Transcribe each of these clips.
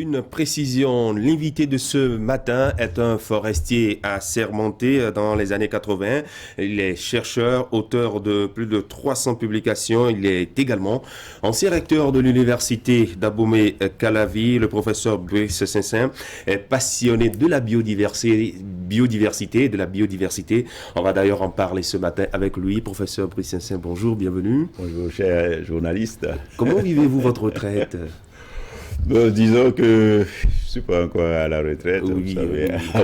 Une précision, l'invité de ce matin est un forestier assermenté dans les années 80. Il est chercheur, auteur de plus de 300 publications. Il est également ancien recteur de l'université d'Abomey-Calavi. Le professeur Brice Saint-Saint est passionné de la biodiversité, de la biodiversité. On va d'ailleurs en parler ce matin avec lui. Professeur Brice Saint-Saint, bonjour, bienvenue. Bonjour, cher journaliste. Comment vivez-vous votre retraite? Disons que je ne suis pas encore à la retraite. Oui,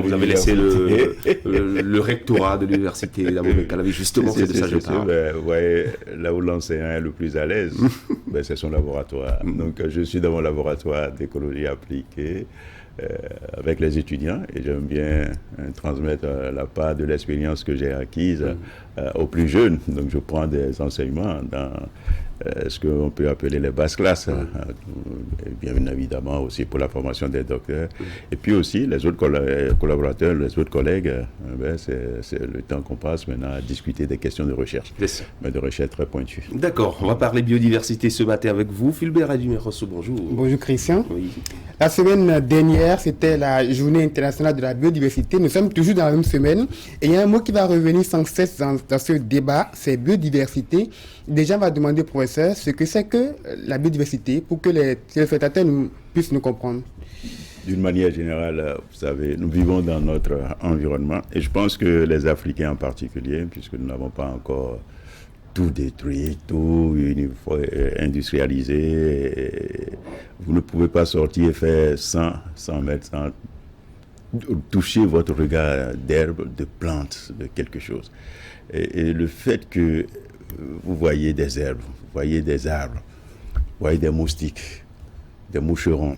vous avez laissé le rectorat de l'université d'Abomey-Calavi, justement, c'est de ça que je parle. Vous voyez, là où l'enseignant est le plus à l'aise, c'est son laboratoire. Donc, je suis dans mon laboratoire d'écologie appliquée avec les étudiants et j'aime bien transmettre la part de l'expérience que j'ai acquise aux plus jeunes. Donc, je prends des enseignements dans ce qu'on peut appeler les basses classes, et bien évidemment aussi pour la formation des docteurs. Et puis aussi les autres collaborateurs, les autres collègues, c'est le temps qu'on passe maintenant à discuter des questions de recherche, mais de recherche très pointues. D'accord, on va parler biodiversité ce matin avec vous. Fulbert Adumerosso, bonjour. Bonjour Christian. Oui. La semaine dernière, c'était la journée internationale de la biodiversité. Nous sommes toujours dans la même semaine. Et il y a un mot qui va revenir sans cesse dans ce débat, c'est biodiversité. Déjà, on va demander au professeur ce que c'est que la biodiversité pour que les téléspectateurs puissent nous comprendre. D'une manière générale, vous savez, nous vivons dans notre environnement et je pense que les Africains en particulier, puisque nous n'avons pas encore tout détruit, tout industrialisé, vous ne pouvez pas sortir et faire 100 mètres sans toucher votre regard d'herbe, de plantes, de quelque chose. Et le fait que vous voyez des herbes, vous voyez des arbres, vous voyez des moustiques, des moucherons,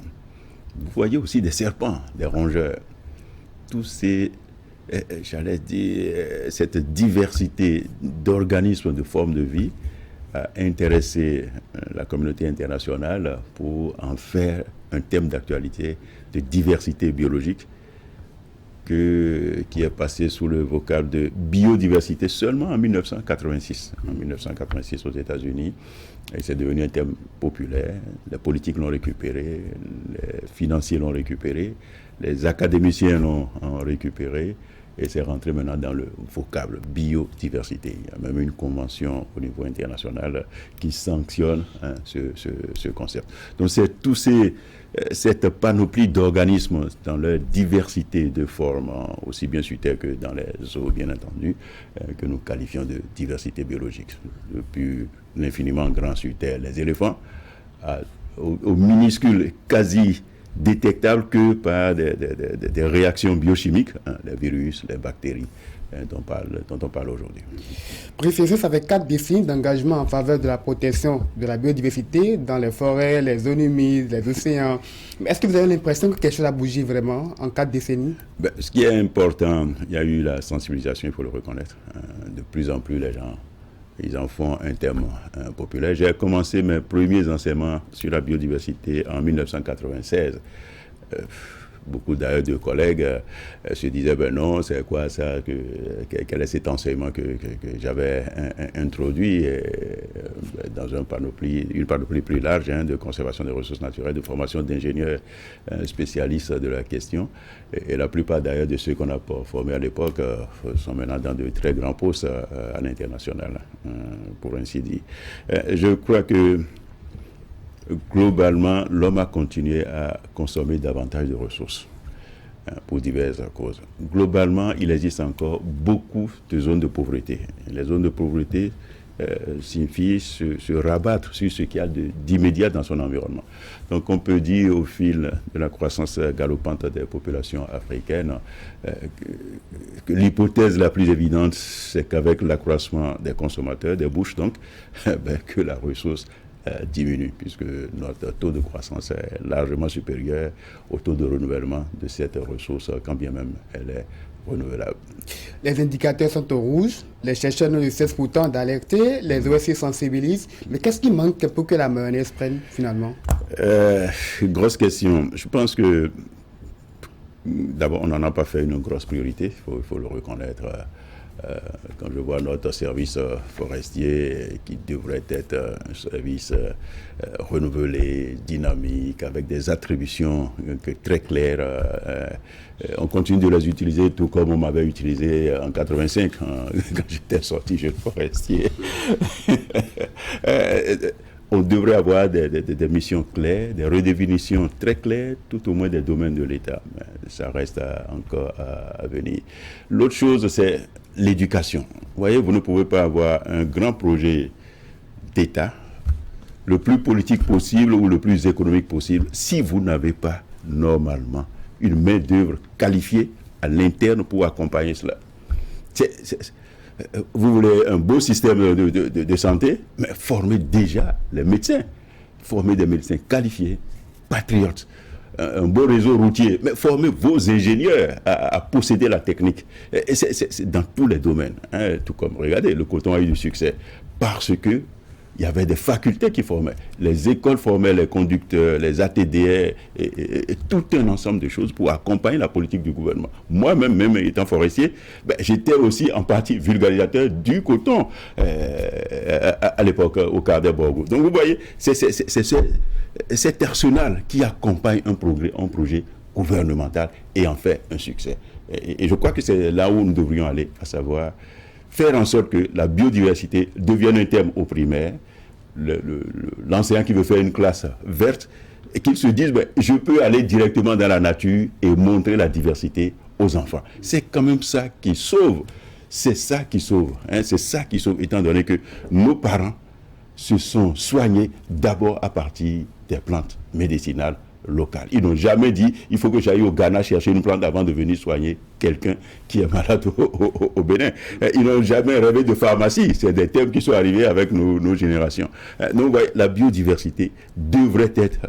vous voyez aussi des serpents, des rongeurs. Tous ces, j'allais dire, cette diversité d'organismes, de formes de vie a intéressé la communauté internationale pour en faire un thème d'actualité de diversité biologique qui est passé sous le vocable de biodiversité seulement en 1986. En 1986 aux États-Unis, et c'est devenu un thème populaire. Les politiques l'ont récupéré, les financiers l'ont récupéré, les académiciens l'ont récupéré, et c'est rentré maintenant dans le vocable biodiversité. Il y a même une convention au niveau international qui sanctionne ce concept. Donc c'est cette panoplie d'organismes dans leur diversité de formes, aussi bien sur Terre que dans les eaux, bien entendu, que nous qualifions de diversité biologique. Depuis l'infiniment grand sur Terre, les éléphants, aux minuscules quasi détectables que par des réactions biochimiques, les virus, les bactéries, dont on parle aujourd'hui. Préciser, ça fait 4 décennies d'engagement en faveur de la protection de la biodiversité dans les forêts, les zones humides, les océans. Mais est-ce que vous avez l'impression que quelque chose a bougé vraiment en 4 décennies? Ce qui est important, il y a eu la sensibilisation, il faut le reconnaître. De plus en plus, les gens, ils en font un thème populaire. J'ai commencé mes premiers enseignements sur la biodiversité en 1996. Beaucoup d'ailleurs de collègues se disaient non, c'est quoi ça, quel est cet enseignement que j'avais introduit dans une panoplie plus large de conservation des ressources naturelles, de formation d'ingénieurs spécialistes de la question. Et la plupart d'ailleurs de ceux qu'on a formés à l'époque sont maintenant dans de très grands postes à l'international, pour ainsi dire. Je crois que globalement, l'homme a continué à consommer davantage de ressources pour diverses causes. Globalement, il existe encore beaucoup de zones de pauvreté. Les zones de pauvreté signifient se rabattre sur ce qu'il y a d'immédiat dans son environnement. Donc on peut dire au fil de la croissance galopante des populations africaines que l'hypothèse la plus évidente, c'est qu'avec l'accroissement des consommateurs, des bouches donc, que la ressource diminue, puisque notre taux de croissance est largement supérieur au taux de renouvellement de cette ressource, quand bien même elle est renouvelable. Les indicateurs sont au rouge, les chercheurs ne cessent pourtant d'alerter, les OSC sensibilisent, mais qu'est-ce qui manque pour que la mayonnaise prenne finalement? Grosse question. Je pense que d'abord, on n'en a pas fait une grosse priorité, il faut le reconnaître. Quand je vois notre service forestier qui devrait être un service renouvelé, dynamique, avec des attributions très claires, on continue de les utiliser tout comme on m'avait utilisé en 85 quand j'étais sorti jeune forestier. On devrait avoir des missions claires, des redéfinitions très claires, tout au moins des domaines de l'État. Mais ça reste encore à venir. L'autre chose, c'est l'éducation. Vous voyez, vous ne pouvez pas avoir un grand projet d'État, le plus politique possible ou le plus économique possible, si vous n'avez pas, normalement, une main-d'œuvre qualifiée à l'interne pour accompagner cela. Vous voulez un beau système de santé, mais formez déjà les médecins. Formez des médecins qualifiés, patriotes. Un beau réseau routier, mais formez vos ingénieurs à posséder la technique. Et c'est dans tous les domaines. Hein, tout comme, regardez, le coton a eu du succès parce que il y avait des facultés qui formaient. Les écoles formaient les conducteurs, les ATDR et tout un ensemble de choses pour accompagner la politique du gouvernement. Moi-même, même étant forestier, j'étais aussi en partie vulgarisateur du coton à l'époque au Cardet Borgo. Donc vous voyez, c'est cet arsenal qui accompagne un projet gouvernemental et en fait un succès. Et je crois que c'est là où nous devrions aller, à savoir faire en sorte que la biodiversité devienne un thème au primaire, l'enseignant qui veut faire une classe verte, et qu'il se dise, je peux aller directement dans la nature et montrer la diversité aux enfants. C'est quand même ça qui sauve. C'est ça qui sauve. Hein, c'est ça qui sauve, étant donné que nos parents se sont soignés d'abord à partir des plantes médicinales locales. Ils n'ont jamais dit, il faut que j'aille au Ghana chercher une plante avant de venir soigner quelqu'un qui est malade au Bénin. Ils n'ont jamais rêvé de pharmacie. C'est des thèmes qui sont arrivés avec nos générations. Donc, la biodiversité devrait être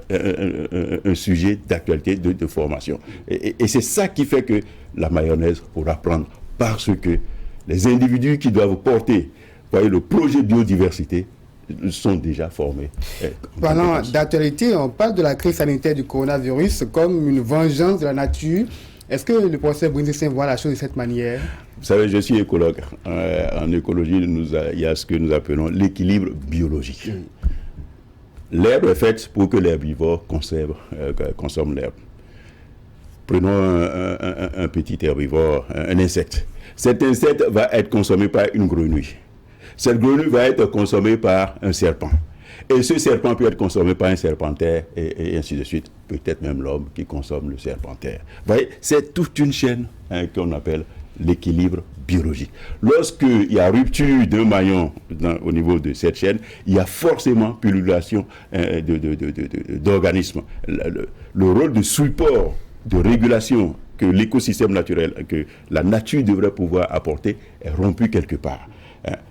un sujet d'actualité, de formation. Et c'est ça qui fait que la mayonnaise pourra prendre, parce que les individus qui doivent porter, le projet biodiversité sont déjà formés. Parlant d'actualité, on parle de la crise sanitaire du coronavirus comme une vengeance de la nature. Est-ce que le professeur Brinzessin voit la chose de cette manière? Vous savez, je suis écologue. En écologie, il y a ce que nous appelons l'équilibre biologique. L'herbe est faite pour que l'herbivore consomme l'herbe. Prenons un petit herbivore, un insecte. Cet insecte va être consommé par une grenouille. Cette grenouille va être consommée par un serpent. Et ce serpent peut être consommé par un serpentaire et ainsi de suite. Peut-être même l'homme qui consomme le serpentaire. Vous voyez, c'est toute une chaîne qu'on appelle l'équilibre biologique. Lorsqu'il y a rupture d'un maillon au niveau de cette chaîne, il y a forcément pullulation d'organismes. Le rôle de support, de régulation que l'écosystème naturel, que la nature devrait pouvoir apporter, est rompu quelque part.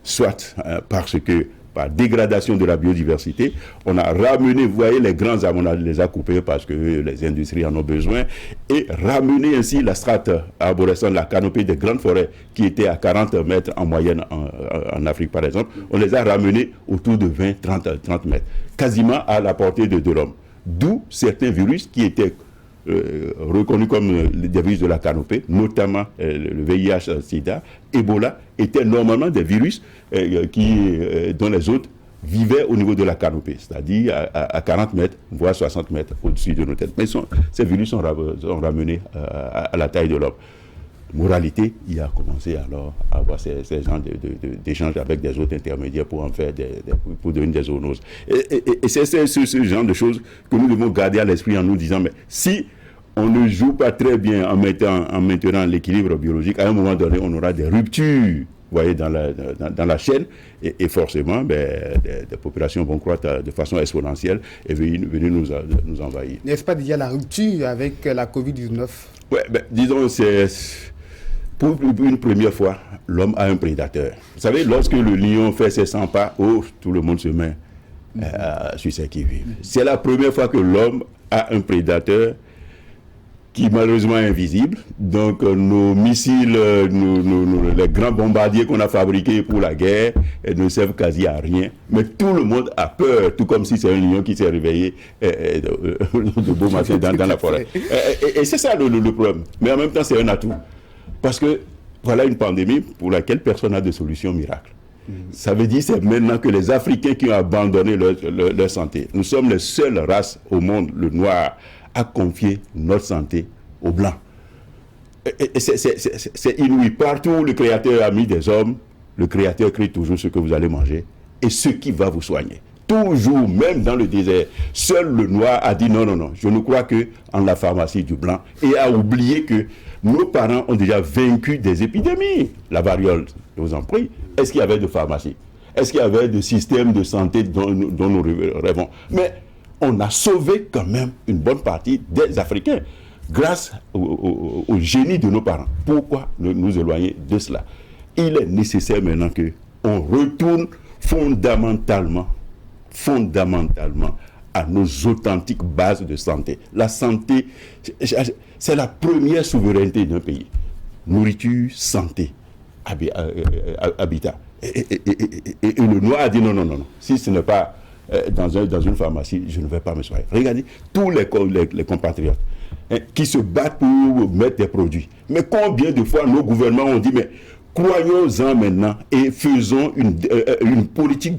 Soit parce que par dégradation de la biodiversité, on a ramené, vous voyez, les grands arbres, on les a coupés parce que les industries en ont besoin, et ramené ainsi la strate arborescente, la canopée des grandes forêts qui étaient à 40 mètres en moyenne en Afrique par exemple, on les a ramenés autour de 20-30 mètres, quasiment à la portée de l'homme. D'où certains virus qui étaient reconnus comme des virus de la canopée, notamment le VIH, SIDA, Ebola, étaient normalement des virus dont les autres vivaient au niveau de la canopée, c'est-à-dire à 40 mètres, voire 60 mètres au-dessus de nos têtes. Mais ces virus sont ramenés à la taille de l'homme. Moralité, il a commencé alors à avoir ces genres d'échanges avec des autres intermédiaires pour en faire pour devenir des zoonoses. Et c'est ce genre de choses que nous devons garder à l'esprit en nous disant, mais si on ne joue pas très bien en maintenant l'équilibre biologique, à un moment donné, on aura des ruptures, vous voyez, dans la chaîne, et forcément, des populations vont croître de façon exponentielle et venir nous envahir. N'est-ce pas déjà la rupture avec la COVID-19? Oui, disons, c'est... Pour une première fois, l'homme a un prédateur. Vous savez, lorsque le lion fait ses 100 pas, tout le monde se met sur ses qui-vive. C'est la première fois que l'homme a un prédateur qui malheureusement est invisible. Donc nos missiles, les grands bombardiers qu'on a fabriqués pour la guerre ne servent quasi à rien. Mais tout le monde a peur, tout comme si c'est un lion qui s'est réveillé de beau matin dans la forêt. Et c'est ça le problème. Mais en même temps, c'est un atout. Parce que voilà une pandémie pour laquelle personne n'a de solution miracle. Ça veut dire que c'est maintenant que les Africains qui ont abandonné leur santé. Nous sommes les seules races au monde, le noir, à confier notre santé aux Blancs. Et c'est inouï. Partout où le Créateur a mis des hommes, le Créateur crée toujours ce que vous allez manger et ce qui va vous soigner. Toujours, même dans le désert, seul le noir a dit non, je ne crois qu'en la pharmacie du blanc et a oublié que nos parents ont déjà vaincu des épidémies. La variole, je vous en prie, est-ce qu'il y avait de pharmacie? Est-ce qu'il y avait de système de santé dont nous rêvons? Mais on a sauvé quand même une bonne partie des Africains grâce au génie de nos parents. Pourquoi nous éloigner de cela? Il est nécessaire maintenant qu'on retourne fondamentalement à nos authentiques bases de santé. La santé, c'est la première souveraineté d'un pays. Nourriture, santé, habitat. Et le noir a dit non. Si ce n'est pas dans une pharmacie, je ne vais pas me soigner. Regardez, tous les compatriotes qui se battent pour mettre des produits. Mais combien de fois nos gouvernements ont dit, mais croyons-en maintenant et faisons une politique